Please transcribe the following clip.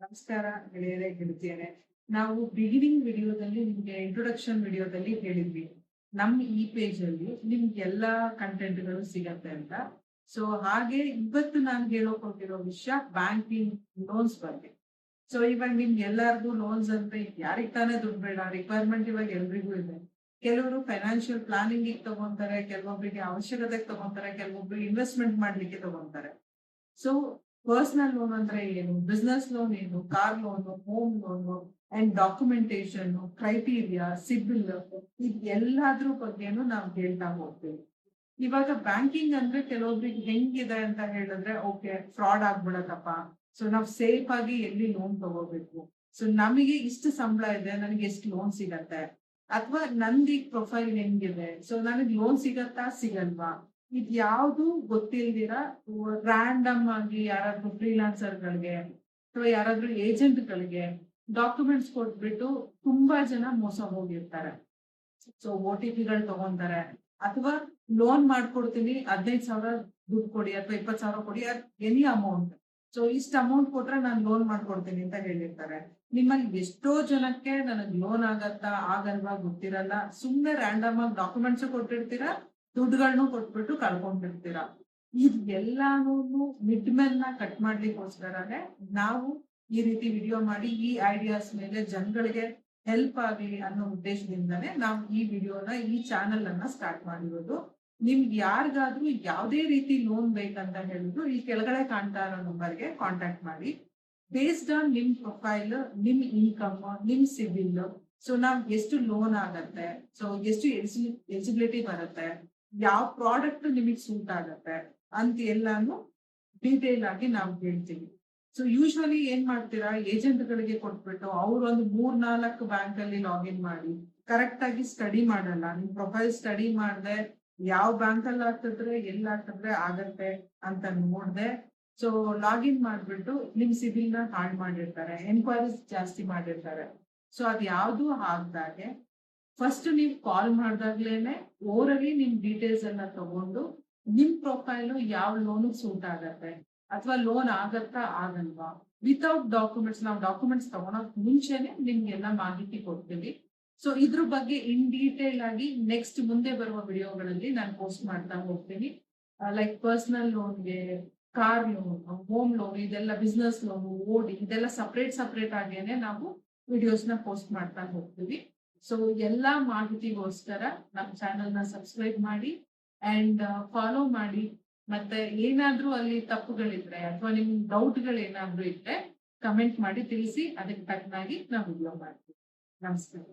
ನಮಸ್ಕಾರ ಗೆಳೆಯರೇ ಗೆಳತಿಯರೇ. ನಾವು ಬಿಗಿನಿಂಗ್ ವಿಡಿಯೋದಲ್ಲಿ ನಿಮ್ಗೆ ಇಂಟ್ರೊಡಕ್ಷನ್ ವಿಡಿಯೋದಲ್ಲಿ ಹೇಳಿದ್ವಿ. ನಮ್ಮ ಈ ಪೇಜ್ ಅಲ್ಲಿ ನಿಮ್ಗೆ ಎಲ್ಲಾ ಕಂಟೆಂಟ್‌ಗಳು ಸಿಗತ್ತೆ ಅಂತ. ಸೊ ಹಾಗೆ ಇವತ್ತು ನಾನು ಹೇಳೋಕ್ ಹೊರಟಿರೋ ವಿಷಯ ಬ್ಯಾಂಕಿಂಗ್ ಲೋನ್ಸ್ ಬಗ್ಗೆ. ಸೊ ಇವಾಗ ನಿಮ್ಗೆ ಎಲ್ಲಾರ್ಗೂ ಲೋನ್ಸ್ ಅಂದ್ರೆ ಯಾರಿಗ್ ತಾನೇ ದುಡ್ಡು ಬೇಡ? ರಿಕ್ವೈರ್ಮೆಂಟ್ ಇವಾಗ ಎಲ್ರಿಗೂ ಇದೆ. ಕೆಲವರು ಫೈನಾನ್ಷಿಯಲ್ ಪ್ಲಾನಿಂಗ್ ತಗೊಂತಾರೆ, ಕೆಲವೊಬ್ಬರಿಗೆ ಅವಶ್ಯಕತೆಗೆ ತಗೊಂತಾರೆ, ಕೆಲವೊಬ್ರು ಇನ್ವೆಸ್ಟ್ಮೆಂಟ್ ಮಾಡ್ಲಿಕ್ಕೆ ತಗೊಂತಾರೆ. ಸೊ ಪರ್ಸನಲ್ ಲೋನ್ ಅಂದ್ರೆ ಏನು? ಬಿಸ್ನೆಸ್ ಲೋನ್ ಏನು? Car loan, home loan and documentation, criteria, CIBIL ಇದ್ ಎಲ್ಲಾದ್ರ ಬಗ್ಗೆನೂ ನಾವು ಹೇಳ್ತಾ ಹೋಗ್ತೀವಿ. ಇವಾಗ ಬ್ಯಾಂಕಿಂಗ್ ಅಂದ್ರೆ ಕೆಲವೊಬ್ರಿಗೆ ಹೆಂಗಿದೆ ಅಂತ ಹೇಳಿದ್ರೆ, ಓಕೆ ಫ್ರಾಡ್ ಆಗ್ಬಿಡತ್ತಪ್ಪ. ಸೊ ನಾವ್ ಸೇಫ್ ಆಗಿ ಎಲ್ಲಿ ಲೋನ್ ತಗೋಬೇಕು? ಸೊ ನಮಗೆ ಇಷ್ಟು ಸಂಬಳ ಇದೆ, ನನಗೆ ಎಷ್ಟು ಲೋನ್ ಸಿಗತ್ತೆ? ಅಥವಾ ನಂದ್ ಈ ಪ್ರೊಫೈಲ್ ಹೆಂಗಿದೆ? ಸೊ ನನಗೆ ಲೋನ್ ಸಿಗತ್ತಾ ಸಿಗಲ್ವಾ? ಇದ್ ಯಾವ್ದು ಗೊತ್ತಿಲ್ದಿರ ರಾಂಡಮ್ ಆಗಿ ಯಾರಾದ್ರೂ ಫ್ರೀಲಾನ್ಸರ್‌ಗಳಿಗೆ ಅಥವಾ ಯಾರಾದ್ರೂ ಏಜೆಂಟ್‌ಗಳಿಗೆ ಡಾಕ್ಯುಮೆಂಟ್ಸ್ ಕೊಟ್ಬಿಟ್ಟು ತುಂಬಾ ಜನ ಮೋಸ ಹೋಗಿರ್ತಾರೆ. ಸೊ ಒ.ಟಿ.ಪಿಗಳು ತಗೊಂತಾರೆ ಅಥವಾ ಲೋನ್ ಮಾಡ್ಕೊಡ್ತೀನಿ 15,000 ದುಡ್ಡು ಕೊಡಿ ಅಥವಾ 20,000 ಕೊಡಿ ಎನಿ ಅಮೌಂಟ್. ಸೊ ಇಷ್ಟು ಅಮೌಂಟ್ ಕೊಟ್ರೆ ನಾನು ಲೋನ್ ಮಾಡ್ಕೊಡ್ತೀನಿ ಅಂತ ಹೇಳಿರ್ತಾರೆ. ನಿಮ್ಮಲ್ಲಿ ಎಷ್ಟೋ ಜನಕ್ಕೆ ನನಗ್ ಲೋನ್ ಆಗತ್ತಾ ಆಗಲ್ವಾ ಗೊತ್ತಿರಲ್ಲ. ಸುಮ್ನೆ ರಾಂಡಮ್ ಆಗಿ ಡಾಕ್ಯುಮೆಂಟ್ಸ್ ಕೊಟ್ಟಿರ್ತೀರಾ, ದುಡ್ಡುಗಳನ್ನು ಕೊಟ್ಬಿಟ್ಟು ಕಳ್ಕೊಂಡಿರ್ತೀರಾ. ಇದೆಲ್ಲಾನು ಮಿಡ್ ಮೆನ್ನ ಕಟ್ ಮಾಡ್ಲಿಕ್ಕೋಸ್ಕರನೇ ನಾವು ಈ ರೀತಿ ವಿಡಿಯೋ ಮಾಡಿ ಈ ಐಡಿಯಾಸ್ ಮೇಲೆ ಜನಗಳಿಗೆ ಹೆಲ್ಪ್ ಆಗಲಿ ಅನ್ನೋ ಉದ್ದೇಶದಿಂದಾನೇ ನಾವು ಈ ವಿಡಿಯೋನ ಈ ಚಾನೆಲ್ ಅನ್ನ ಸ್ಟಾರ್ಟ್ ಮಾಡಿರೋದು. ನಿಮ್ಗೆ ಯಾರಿಗಾದ್ರೂ ಯಾವುದೇ ರೀತಿ ಲೋನ್ ಬೇಕಂತ ಹೇಳಿದ್ರು ಈ ಕೆಳಗಡೆ ಕಾಣ್ತಾ ಇರೋ ನಂಬರ್ಗೆ ಕಾಂಟ್ಯಾಕ್ಟ್ ಮಾಡಿ. ಬೇಸ್ಡ್ ಆನ್ ನಿಮ್ ಪ್ರೊಫೈಲ್, ನಿಮ್ ಇನ್ಕಮ್, ನಿಮ್ ಸಿಬಿಲ್, ಸೊ ನಾವ್ ಎಷ್ಟು ಲೋನ್ ಆಗತ್ತೆ, ಸೊ ಎಷ್ಟು ಎಲಿಜಿಬಿಲಿಟಿ ಬರುತ್ತೆ, ಯಾವ ಪ್ರಾಡಕ್ಟ್ ನಿಮಗೆ ಸೂಟ್ ಆಗತ್ತೆ ಅಂತ ಎಲ್ಲಾನು ಡೀಟೇಲ್ ಆಗಿ ನಾವು ಹೇಳ್ತೀವಿ. ಸೊ ಯೂಶುವಲಿ ಏನ್ ಮಾಡ್ತೀರಾ, ಏಜೆಂಟ್‌ಗಳಿಗೆ ಕೊಟ್ಬಿಟ್ಟು ಅವ್ರು ಒಂದು 3-4 ಬ್ಯಾಂಕ್ ಅಲ್ಲಿ ಲಾಗಿನ್ ಮಾಡಿ ಕರೆಕ್ಟ್ ಆಗಿ ಸ್ಟಡಿ ಮಾಡಲ್ಲ. ನಿಮ್ ಪ್ರೊಫೈಲ್ ಸ್ಟಡಿ ಮಾಡ್ದೆ ಯಾವ ಬ್ಯಾಂಕ್ ಅಲ್ಲಿ ಹಾಕಿದ್ರೆ ಎಲ್ಲಿ ಹಾಕಿದ್ರೆ ಆಗತ್ತೆ ಅಂತ ನೋಡ್ದೆ ಸೊ ಲಾಗಿನ್ ಮಾಡ್ಬಿಟ್ಟು ನಿಮ್ ಸಿಬಿಲ್ ನ ಹಾಳ್ ಮಾಡಿರ್ತಾರೆ, ಎನ್ಕ್ವೈರೀಸ್ ಜಾಸ್ತಿ ಮಾಡಿರ್ತಾರೆ. ಸೊ ಅದ್ ಯಾವ್ದು ಆಗ್ದಾಗೆ ಫಸ್ಟ್ ನೀವು ಕಾಲ್ ಮಾಡ್ದಾಗ್ಲೇನೆ ಓರಲಿ ನಿಮ್ ಡೀಟೇಲ್ಸ್ ಎಲ್ಲ ತಗೊಂಡು ನಿಮ್ ಪ್ರೊಫೈಲ್ ಯಾವ ಲೋನ್ ಸೂಟ್ ಆಗತ್ತೆ ಅಥವಾ ಲೋನ್ ಆಗತ್ತಾ ಆಗಲ್ವಾ ವಿತೌಟ್ ಡಾಕ್ಯುಮೆಂಟ್ಸ್. ನಾವು ಡಾಕ್ಯುಮೆಂಟ್ಸ್ ತಗೊಳಕ್ ಮುಂಚೆನೆ ನಿಮ್ಗೆಲ್ಲ ಮಾಹಿತಿ ಕೊಡ್ತೀವಿ. ಸೊ ಇದ್ರ ಬಗ್ಗೆ ಇನ್ ಡೀಟೇಲ್ ಆಗಿ ನೆಕ್ಸ್ಟ್ ಮುಂದೆ ಬರುವ ವಿಡಿಯೋಗಳಲ್ಲಿ ನಾನು ಪೋಸ್ಟ್ ಮಾಡ್ತಾ ಹೋಗ್ತೀನಿ. ಲೈಕ್ ಪರ್ಸನಲ್ ಲೋನ್ಗೆ, ಕಾರ್ ಲೋನ್, ಹೋಮ್ ಲೋನ್, ಇದೆಲ್ಲ ಬಿಸ್ನೆಸ್ ಲೋನ್, ಓಡಿ ಇದೆಲ್ಲ ಸಪರೇಟ್ ಆಗೇನೆ ನಾವು ವಿಡಿಯೋಸ್ ನ ಪೋಸ್ಟ್ ಮಾಡ್ತಾ ಹೋಗ್ತೀವಿ. ಸೊ ಎಲ್ಲಾ ಮಾಹಿತಿಗೋಸ್ಕರ ನಮ್ಮ ಚಾನೆಲ್ ನ ಸಬ್ಸ್ಕ್ರೈಬ್ ಮಾಡಿ ಅಂಡ್ ಫಾಲೋ ಮಾಡಿ. ಮತ್ತೆ ಏನಾದ್ರೂ ಅಲ್ಲಿ ತಪ್ಪುಗಳಿದ್ರೆ ಅಥವಾ ನಿಮ್ ಡೌಟ್ಗಳು ಏನಾದ್ರೂ ಇದ್ರೆ ಕಮೆಂಟ್ ಮಾಡಿ ತಿಳಿಸಿ, ಅದಕ್ಕೆ ತಕ್ಕನಾಗಿ ನಾವು ವಿಡಿಯೋ ಮಾಡ್ತೀವಿ. ನಮಸ್ಕಾರ.